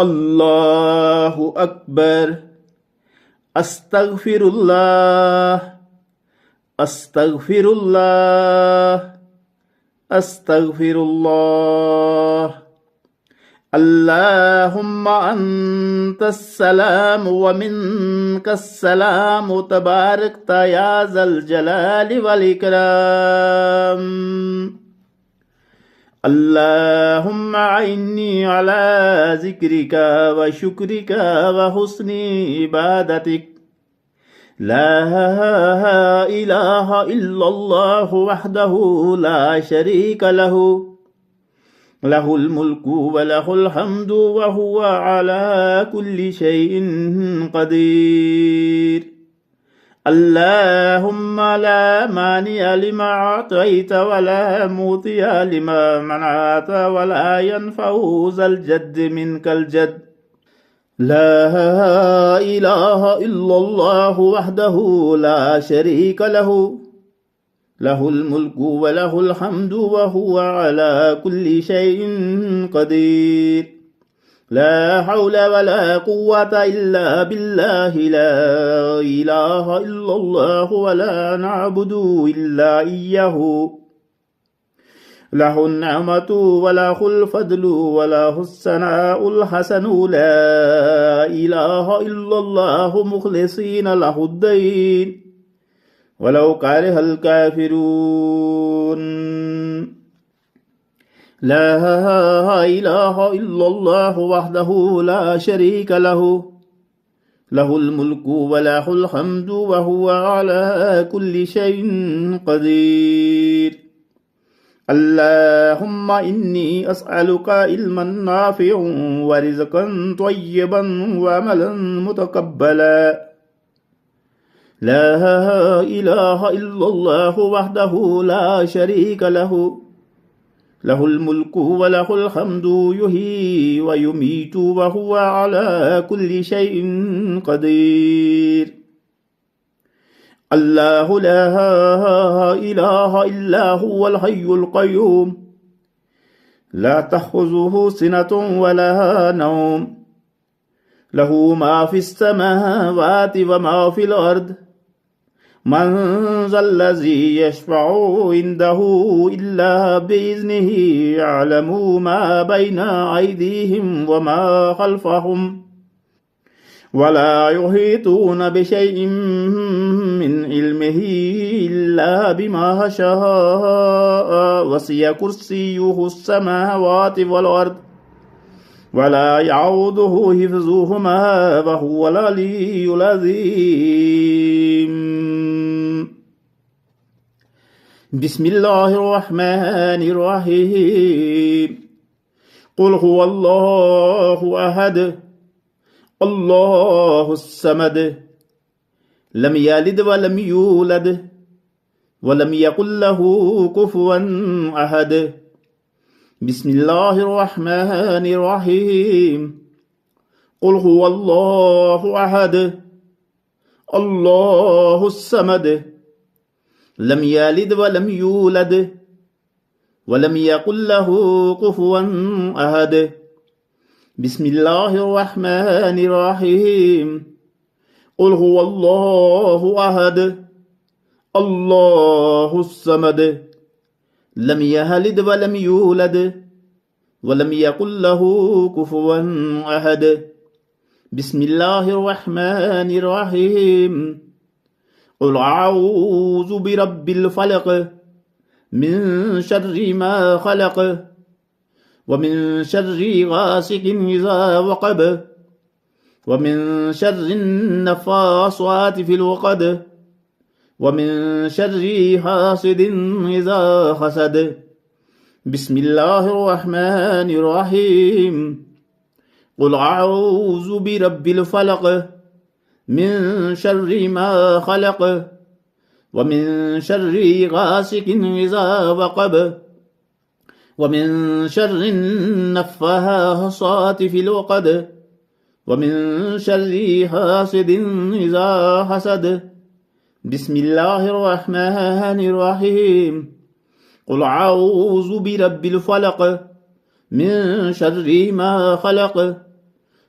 الله أكبر. أستغفر الله. أستغفر الله. أستغفر الله. اللهم أنت السلام ومنك السلام تباركت يا ذا الجلال والإكرام. اللهم أعني على ذكرك وشكرك وحسن عبادتك. لا إله إلا الله وحده لا شريك له، له الملك وله الحمد وهو على كل شيء قدير. اللهم لا مانع لما أعطيت ولا معطي لما منعت ولا ينفع ذا الجد منك الجد. لا إله إلا الله وحده لا شريك له، له الملك وله الحمد وهو على كل شيء قدير. لا حول ولا قوة إلا بالله. لا إله إلا الله ولا نعبد إلا إياه. له النعمة وله الفضل وله الثناء الحسن. لا إله إلا الله مخلصين له الدين ولو كره الكافرون. لا إله إلا الله وحده لا شريك له، له الملك وله الحمد وهو على كل شيء قدير. اللهم إني أسألك علما نافعا ورزقا طيبا وعملا متقبلا. لا إله إلا الله وحده لا شريك له، له الملك وله الحمد يحيي ويميت وهو على كل شيء قدير. الله لا إله إلا هو الحي القيوم، لا تأخذه سنة ولا نوم، له ما في السماوات وما في الأرض. من ذا الذي يشفع عنده إلا بإذنه. يعلم ما بين أيديهم وما خلفهم ولا يحيطون بشيء من علمه إلا بما شاء. وسع كرسيه السماوات والأرض ولا يعوده حفظهما وهو العلي العظيم. بسم الله الرحمن الرحيم. قل هو الله أحد الله الصمد لم يلد ولم يولد ولم يكن له كفوا أحد. بسم الله الرحمن الرحيم. قل هو الله أحد الله الصمد لم يلد ولم يولد ولم يكن له كفوا أحد. بسم الله الرحمن الرحيم. قل هو الله أحد الله الصمد لم يلد ولم يولد ولم يكن له كفوا أحد. بسم الله الرحمن الرحيم. قل أعوذ برب الفلق من شر ما خلق ومن شر غاسق إذا وقب ومن شر النفاثات في العقد ومن شر حاسد إذا حسد. بسم الله الرحمن الرحيم. قل أعوذ برب الفلق من شر ما خلق ومن شر غاسق إذا وقب ومن شر النفاثات في العقد ومن شر حاسد إذا حسد. بسم الله الرحمن الرحيم. قل أعوذ برب الفلق من شر ما خلق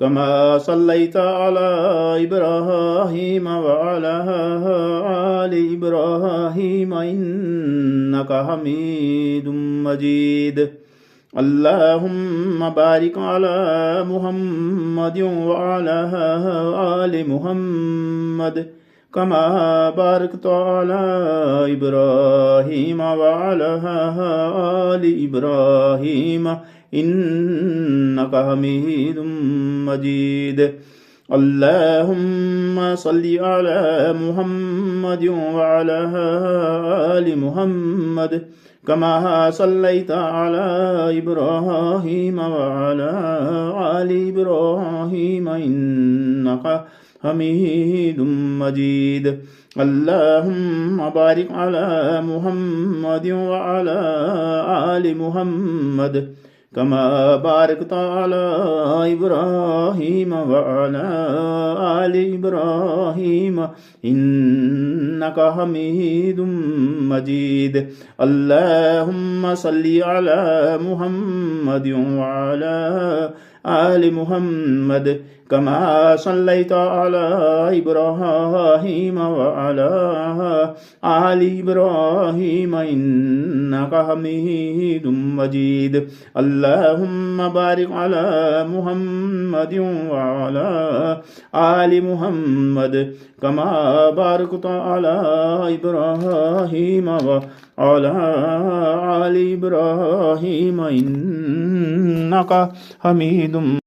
كما صليت على إبراهيم وعلى آل إبراهيم إنك حميد مجيد. اللهم بارك على محمد وعلى آل محمد كما باركت على إبراهيم وعلى آل إبراهيم إنك حميد مجيد. اللهم صل على محمد وعلى آل محمد كما صليت على إبراهيم وعلى آل إبراهيم إنك حميد مجيد. اللهم بارك على محمد وعلى آل محمد كما باركت على إبراهيم وعلى آل إبراهيم إنك حميد مجيد. اللهم صل على محمد وعلى آل محمد كما صليت على إبراهيم وعلى آل إبراهيم إنك حميد مجيد. اللهم بارك على محمد وعلى آل محمد كما باركت على إبراهيم وعلى آل إبراهيم إنك حميد